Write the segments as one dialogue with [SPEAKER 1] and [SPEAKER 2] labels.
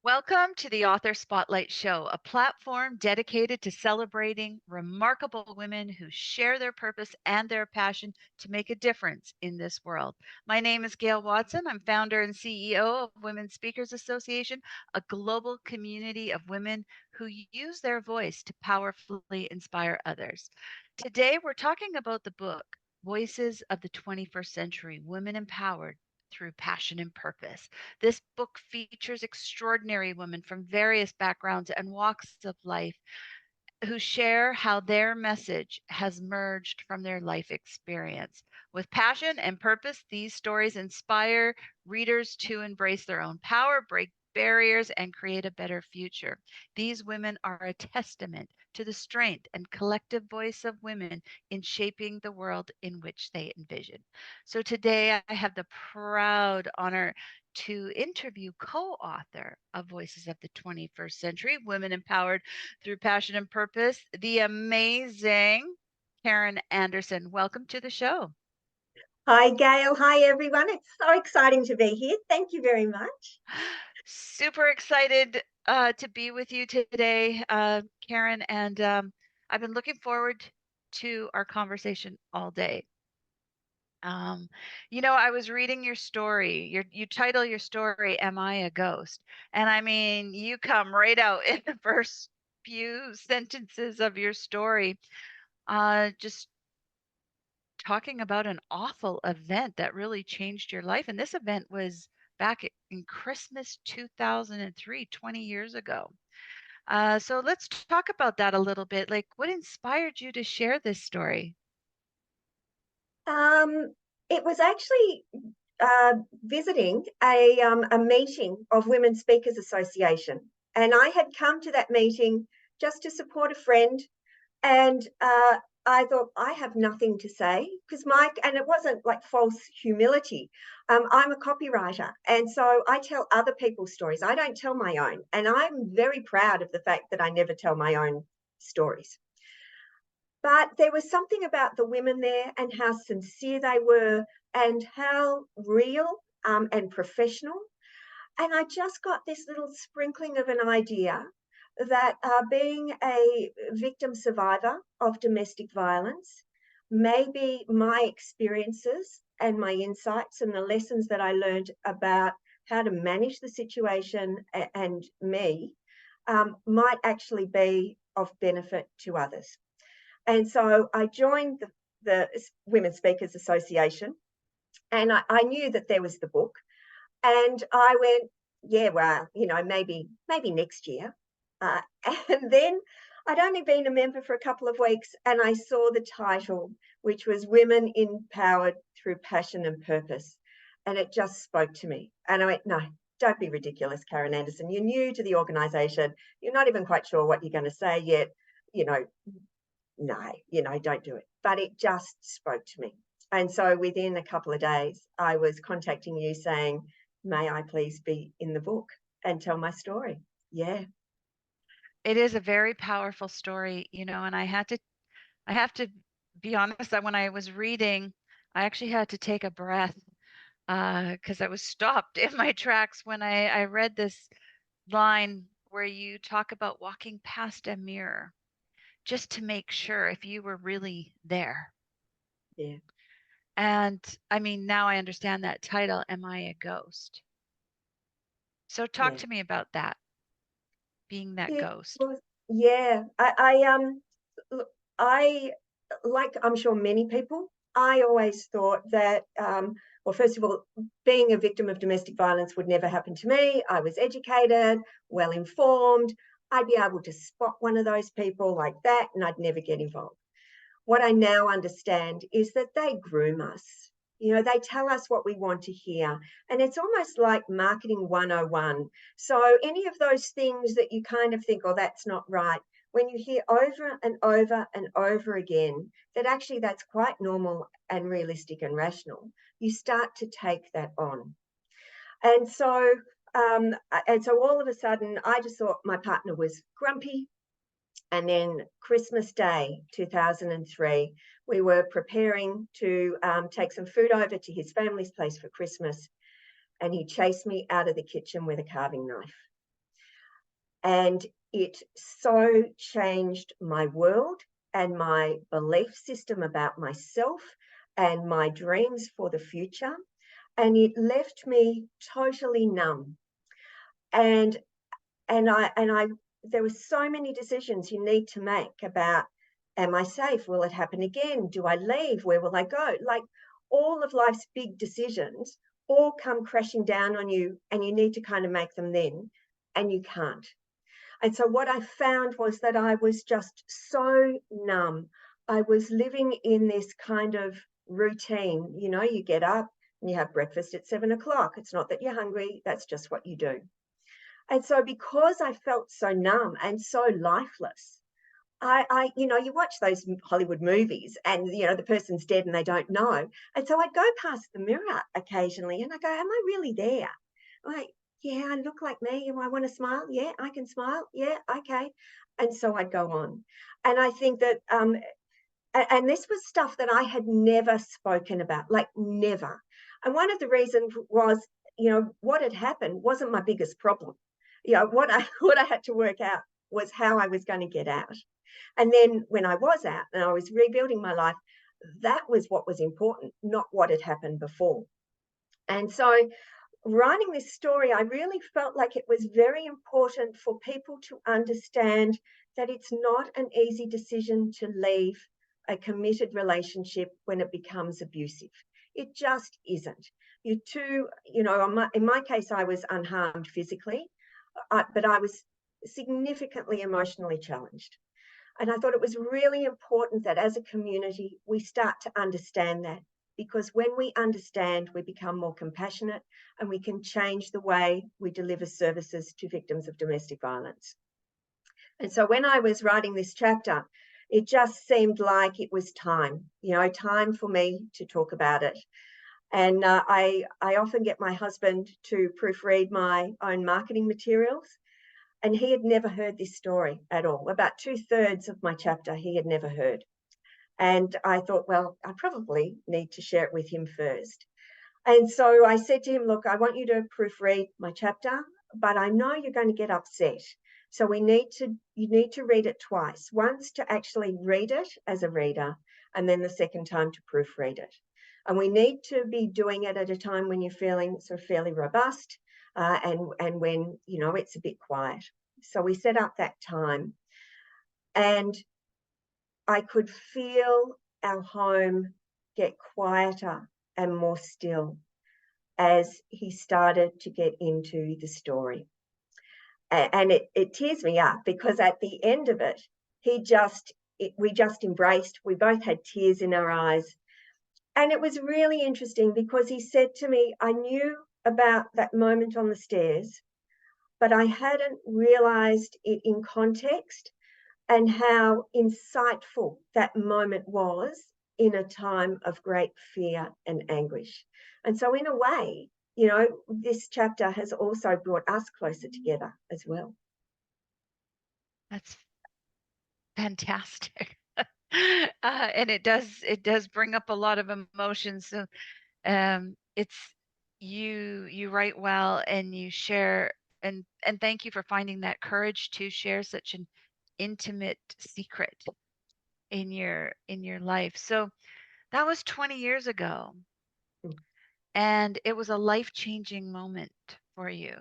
[SPEAKER 1] Welcome to the Author Spotlight Show, a platform dedicated to celebrating remarkable women who share their purpose and their passion to make a difference in this world. My name is Gail Watson. I'm founder and CEO of Women Speakers Association, a global community of women who use their voice to powerfully inspire others. Today, we're talking about the book, Voices of the 21st Century Women Empowered Through Passion and Purpose. This book features extraordinary women from various backgrounds and walks of life who share how their message has merged from their life experience. With passion and purpose, these stories inspire readers to embrace their own power, break barriers, and create a better future. These women are a testament to the strength and collective voice of women in shaping the world in which they envision. So today I have the proud honor to interview co-author of Voices of the 21st Century, Women Empowered Through Passion and Purpose, the amazing Karen Anderson. Welcome to the show.
[SPEAKER 2] Hi, Gail. Hi, everyone. It's so exciting to be here. Thank you very much.
[SPEAKER 1] Super excited to be with you today, Karen, and I've been looking forward to our conversation all day. Um, I was reading your story. You title your story, Am I a Ghost? And I mean, you come right out in the first few sentences of your story, just talking about an awful event that really changed your life. And this event was back in Christmas 2003, 20 years ago. So let's talk about that a little bit. Like, what inspired you to share this story?
[SPEAKER 2] Um, it was actually visiting a meeting of Women Speakers Association, and I had come to that meeting just to support a friend. And I thought, I have nothing to say because and it wasn't like false humility. I'm a copywriter. And so I tell other people's stories. I don't tell my own. And I'm very proud of the fact that I never tell my own stories. But there was something about the women there and how sincere they were and how real and professional. And I just got this little sprinkling of an idea that being a victim survivor of domestic violence, maybe my experiences and my insights and the lessons that I learned about how to manage the situation and me might actually be of benefit to others. And so I joined the Women Speakers Association, and I knew that there was the book. And I went, yeah, well, maybe next year. Uh, and then I'd only been a member for a couple of weeks, and I saw the title, which was Women Empowered Through Passion and Purpose. And it just spoke to me. And I went, no, don't be ridiculous, Karen Anderson. You're new to the organisation. You're not even quite sure what you're going to say yet. No, don't do it. But it just spoke to me. And so within a couple of days, I was contacting you saying, may I please be in the book and tell my story? Yeah.
[SPEAKER 1] It is a very powerful story, and I have to be honest that when I was reading, I actually had to take a breath because I was stopped in my tracks when I read this line where you talk about walking past a mirror just to make sure if you were really there.
[SPEAKER 2] Yeah.
[SPEAKER 1] And I mean, now I understand that title, Am I a Ghost? So talk
[SPEAKER 2] Yeah.
[SPEAKER 1] to me about that, being that
[SPEAKER 2] Yeah.
[SPEAKER 1] ghost.
[SPEAKER 2] Well, yeah. Look, I like I'm sure many people. I always thought that, well, first of all, being a victim of domestic violence would never happen to me. I was educated, well informed. I'd be able to spot one of those people like that, and I'd never get involved. What I now understand is that they groom us. They tell us what we want to hear. And it's almost like marketing 101. So any of those things that you kind of think, oh, that's not right, when you hear over and over and over again that actually that's quite normal and realistic and rational, you start to take that on. And so all of a sudden, I just thought my partner was grumpy, and then Christmas Day 2003, we were preparing to take some food over to his family's place for Christmas. And he chased me out of the kitchen with a carving knife. And it so changed my world and my belief system about myself and my dreams for the future. And it left me totally numb. And and I there were so many decisions you need to make about, am I safe? Will it happen again? Do I leave? Where will I go? Like, all of life's big decisions all come crashing down on you, and you need to kind of make them then, and you can't. And so what I found was that I was just so numb. I was living in this kind of routine. You know, you get up and you have breakfast at 7 o'clock. It's not that you're hungry, that's just what you do. And so because I felt so numb and so lifeless, you watch those Hollywood movies and, the person's dead and they don't know. And so I'd go past the mirror occasionally and I go, am I really there? Like, yeah, I look like me. Do I want to smile? Yeah, I can smile. Yeah, okay. And so I'd go on. And I think that, and this was stuff that I had never spoken about, like never. And one of the reasons was, what had happened wasn't my biggest problem. What I had to work out was how I was going to get out. And then when I was out and I was rebuilding my life, that was what was important, not what had happened before. And so writing this story, I really felt like it was very important for people to understand that it's not an easy decision to leave a committed relationship when it becomes abusive. It just isn't. You too, in my case, I was unharmed physically, but I was significantly emotionally challenged. And I thought it was really important that as a community, we start to understand that, because when we understand, we become more compassionate and we can change the way we deliver services to victims of domestic violence. And so when I was writing this chapter, it just seemed like it was time, time for me to talk about it. And I often get my husband to proofread my own marketing materials. And he had never heard this story at all. About 2/3 of my chapter, he had never heard. And I thought, well, I probably need to share it with him first. And so I said to him, look, I want you to proofread my chapter, but I know you're going to get upset. So you need to read it twice, once to actually read it as a reader, and then the second time to proofread it. And we need to be doing it at a time when you're feeling sort of fairly robust, and when, it's a bit quiet. So we set up that time, and I could feel our home get quieter and more still as he started to get into the story. And it tears me up, because at the end of it, we just embraced. We both had tears in our eyes. And it was really interesting because he said to me, I knew about that moment on the stairs, but I hadn't realized it in context and how insightful that moment was in a time of great fear and anguish. And so in a way, this chapter has also brought us closer together as well.
[SPEAKER 1] That's fantastic. And it does bring up a lot of emotions. So it's you write well and you share, and thank you for finding that courage to share such an intimate secret in your life. So that was 20 years ago,
[SPEAKER 2] Mm.
[SPEAKER 1] and it was a life-changing moment for you.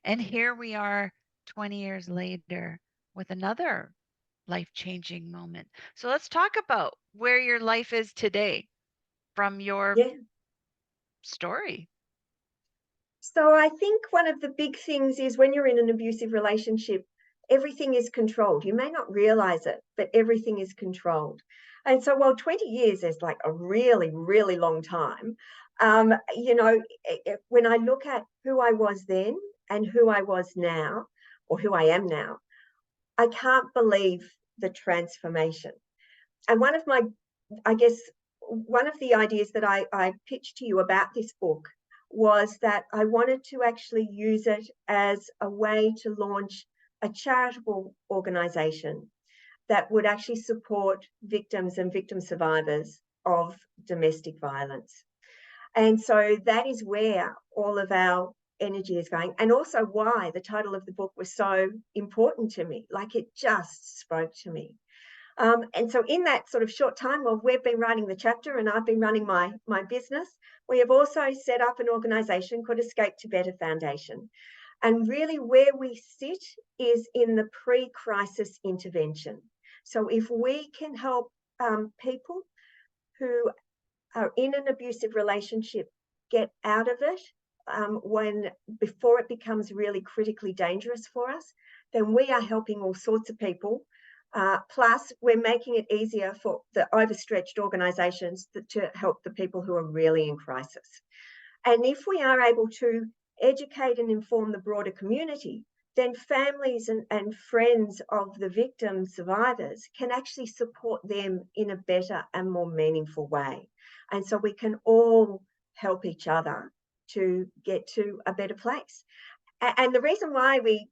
[SPEAKER 1] And here we are 20 years later with another life-changing moment. So let's talk about where your life is today from your
[SPEAKER 2] Yeah.
[SPEAKER 1] story.
[SPEAKER 2] So I think one of the big things is when you're in an abusive relationship, everything is controlled. You may not realize it, but everything is controlled. And so while 20 years is like a really, really long time, when I look at who I was then and who I was now, or who I am now, I can't believe the transformation. And I guess, one of the ideas that I pitched to you about this book was that I wanted to actually use it as a way to launch a charitable organisation that would actually support victims and victim survivors of domestic violence. And so that is where all of our energy is going, and also why the title of the book was so important to me. Like, it just spoke to me. And so in that sort of short time while we've been writing the chapter and I've been running my business, we have also set up an organisation called Escape to Better Foundation. And really where we sit is in the pre-crisis intervention. So if we can help people who are in an abusive relationship get out of it before it becomes really critically dangerous for us, then we are helping all sorts of people. Plus, we're making it easier for the overstretched organisations to help the people who are really in crisis. And if we are able to educate and inform the broader community, then families and friends of the victims, survivors, can actually support them in a better and more meaningful way. And so we can all help each other to get to a better place. And the reason why we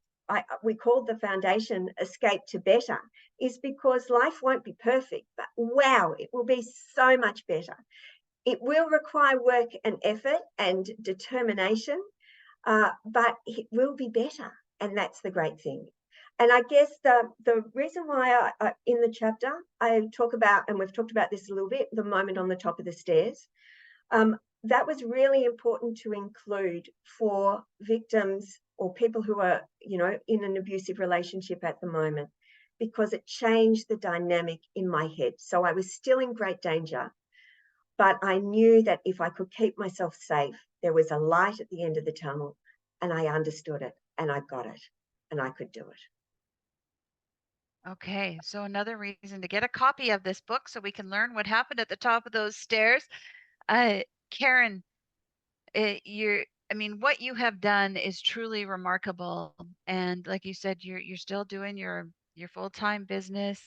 [SPEAKER 2] called the foundation Escape to Better is because life won't be perfect, but wow, it will be so much better. It will require work and effort and determination, but it will be better. And that's the great thing. And I guess the reason why in the chapter I talk about, and we've talked about this a little bit, the moment on the top of the stairs, that was really important to include for victims or people who are, in an abusive relationship at the moment, because it changed the dynamic in my head. So I was still in great danger, but I knew that if I could keep myself safe, there was a light at the end of the tunnel, and I understood it and I got it and I could do it.
[SPEAKER 1] Okay, so another reason to get a copy of this book so we can learn what happened at the top of those stairs. Karen, I mean, what you have done is truly remarkable. And like you said, you're still doing your full-time business.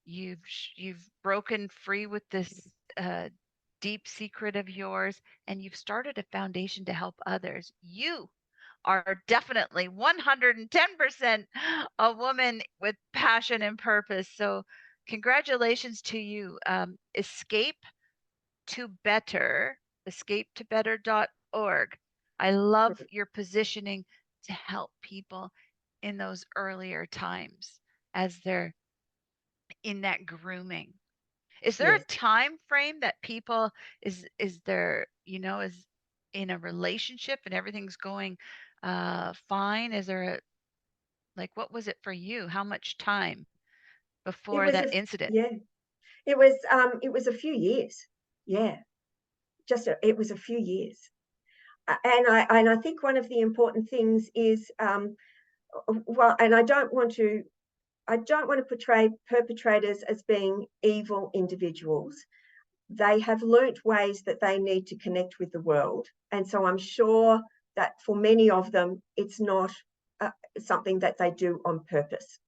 [SPEAKER 1] You've broken free with this deep secret of yours, and you've started a foundation to help others. You are definitely 110% a woman with passion and purpose. So, congratulations to you. Escape to Better, escapetobetter.org. I love your positioning to help people in those earlier times as they're in that grooming. Is there
[SPEAKER 2] Yes,
[SPEAKER 1] a time frame that people is there, is in a relationship and everything's going fine? Is there a, like, what was it for you? How much time
[SPEAKER 2] it
[SPEAKER 1] before
[SPEAKER 2] was
[SPEAKER 1] that incident?
[SPEAKER 2] yeah, it was a few years. Yeah, it was a few years. And I think one of the important things is, well, and I don't want to portray perpetrators as being evil individuals. They have learnt ways that they need to connect with the world, and so I'm sure that for many of them, it's not something that they do on purpose,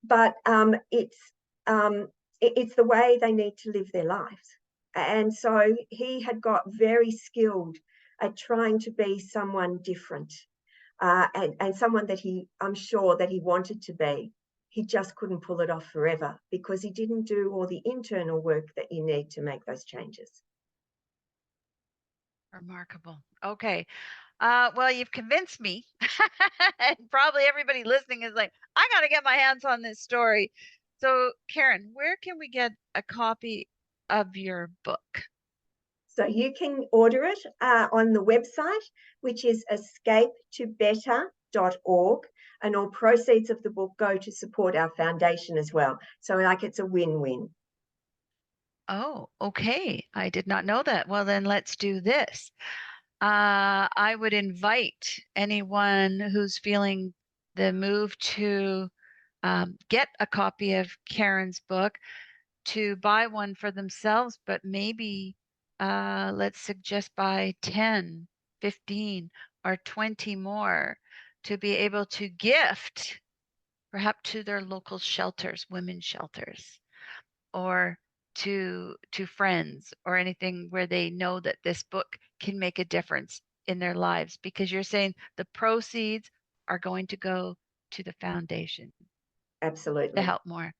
[SPEAKER 2] but it's the way they need to live their lives. And so he had got very skilled at trying to be someone different, and someone that I'm sure that he wanted to be. He just couldn't pull it off forever because he didn't do all the internal work that you need to make those changes.
[SPEAKER 1] Remarkable. Okay. Well, you've convinced me. And probably everybody listening is like, I got to get my hands on this story. So, Karen, where can we get a copy of your book?
[SPEAKER 2] So you can order it on the website, which is escapetobetter.org, and all proceeds of the book go to support our foundation as well. So, like, it's a win-win.
[SPEAKER 1] Oh, okay. I did not know that. Well, then let's do this. I would invite anyone who's feeling the move to get a copy of Karen's book to buy one for themselves, but maybe let's suggest buy 10, 15, or 20 more to be able to gift perhaps to their local shelters, women's shelters, or to friends or anything where they know that this book can make a difference in their lives, because you're saying the proceeds are going to go to the foundation to
[SPEAKER 2] Absolutely.
[SPEAKER 1] help more.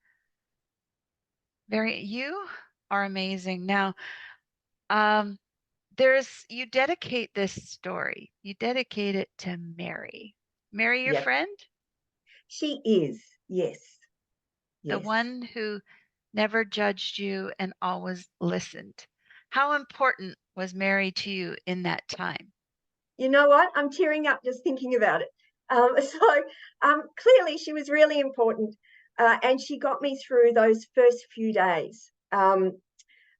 [SPEAKER 1] You are amazing. Now, um, You dedicate this story, you dedicate it to Mary. Mary, your
[SPEAKER 2] Yep,
[SPEAKER 1] friend?
[SPEAKER 2] she is. Yes,
[SPEAKER 1] The
[SPEAKER 2] yes.
[SPEAKER 1] one who never judged you and always listened. How important was Mary to you in that time?
[SPEAKER 2] You know what? I'm tearing up just thinking about it. Clearly, she was really important, and she got me through those first few days.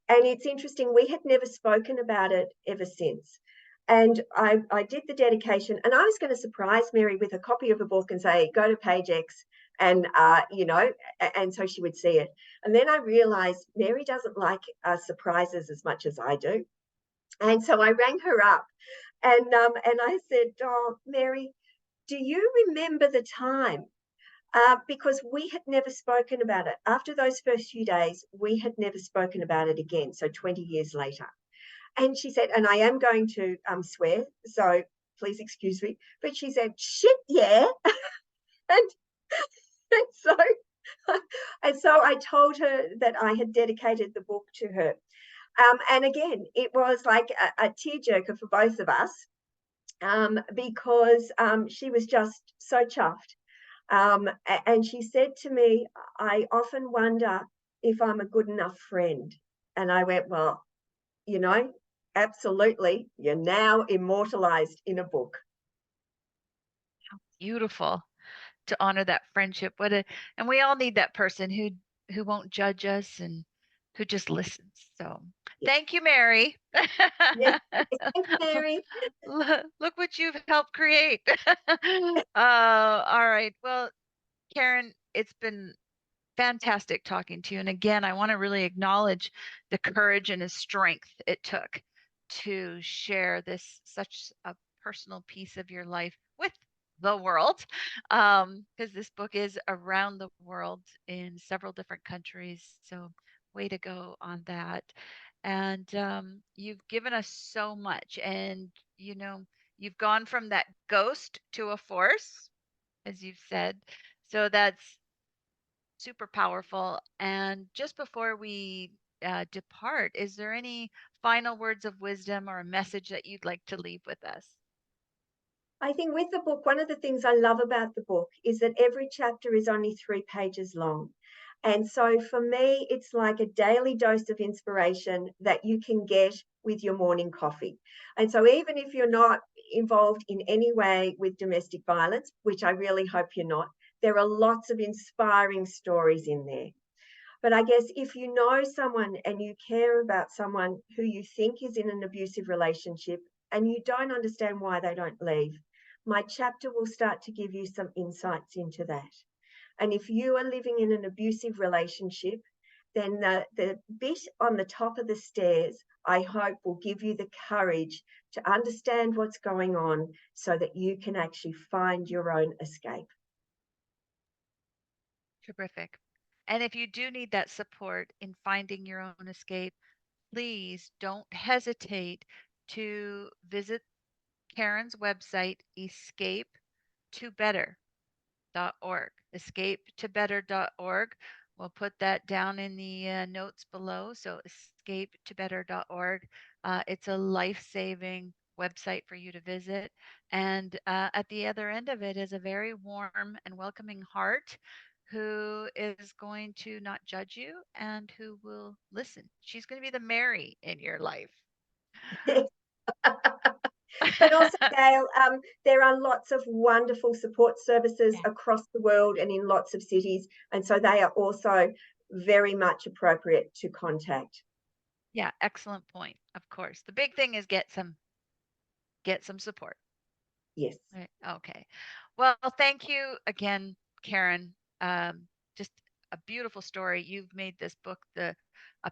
[SPEAKER 2] And it's interesting, we had never spoken about it ever since. And I did the dedication, and I was going to surprise Mary with a copy of a book and say, go to page X, and and so she would see it. And then I realized Mary doesn't like surprises as much as I do. And so I rang her up, and I said, "Oh, Mary, do you remember the time?" Because we had never spoken about it. After those first few days, we had never spoken about it again. So 20 years later. And she said, and I am going to swear, so please excuse me, but she said, shit, yeah. and, and so and so I told her that I had dedicated the book to her. And again, it was like a tearjerker for both of us, because she was just so chuffed. And she said to me, I often wonder if I'm a good enough friend. And I went, well, you know, absolutely. You're now immortalized in a book.
[SPEAKER 1] Beautiful to honor that friendship. And we all need that person who won't judge us and who just listens. So
[SPEAKER 2] Yeah.
[SPEAKER 1] thank you, Mary.
[SPEAKER 2] Yes. Thanks, Mary.
[SPEAKER 1] Look what you've helped create. All right. Well, Karen, it's been fantastic talking to you. And again, I want to really acknowledge the courage and the strength it took to share this such a personal piece of your life with the world. Because this book is around the world in several different countries. So, way to go on that. And you've given us so much. And, you know, you've gone from that ghost to a force, as you've said. So that's super powerful. And just before we depart, is there any final words of wisdom or a message that you'd like to leave with us?
[SPEAKER 2] I think with the book, one of the things I love about the book is that every chapter is only 3 pages long. And so for me, it's like a daily dose of inspiration that you can get with your morning coffee. And so even if you're not involved in any way with domestic violence, which I really hope you're not, there are lots of inspiring stories in there. But I guess if you know someone and you care about someone who you think is in an abusive relationship and you don't understand why they don't leave, my chapter will start to give you some insights into that. And if you are living in an abusive relationship, then the bit on the top of the stairs, I hope, will give you the courage to understand what's going on so that you can actually find your own escape.
[SPEAKER 1] Terrific. And if you do need that support in finding your own escape, please don't hesitate to visit Karen's website, Escape to Better. Org. Escapetobetter.org. We'll put that down in the notes below. So escapetobetter.org. It's a life-saving website for you to visit. And at the other end of it is a very warm and welcoming heart who is going to not judge you and who will listen. She's going to be the Mary in your life.
[SPEAKER 2] But also, Gail, there are lots of wonderful support services
[SPEAKER 1] Yeah.
[SPEAKER 2] across the world and in lots of cities. And so they are also very much appropriate to contact.
[SPEAKER 1] Yeah, excellent point. Of course. The big thing is get some support.
[SPEAKER 2] Yes.
[SPEAKER 1] Right. Okay. Well, thank you again, Karen. Just a beautiful story. You've made this book a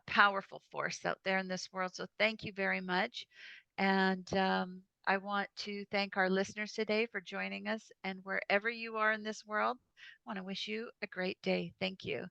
[SPEAKER 1] powerful force out there in this world. So thank you very much. And I want to thank our listeners today for joining us. And wherever you are in this world, I want to wish you a great day. Thank you.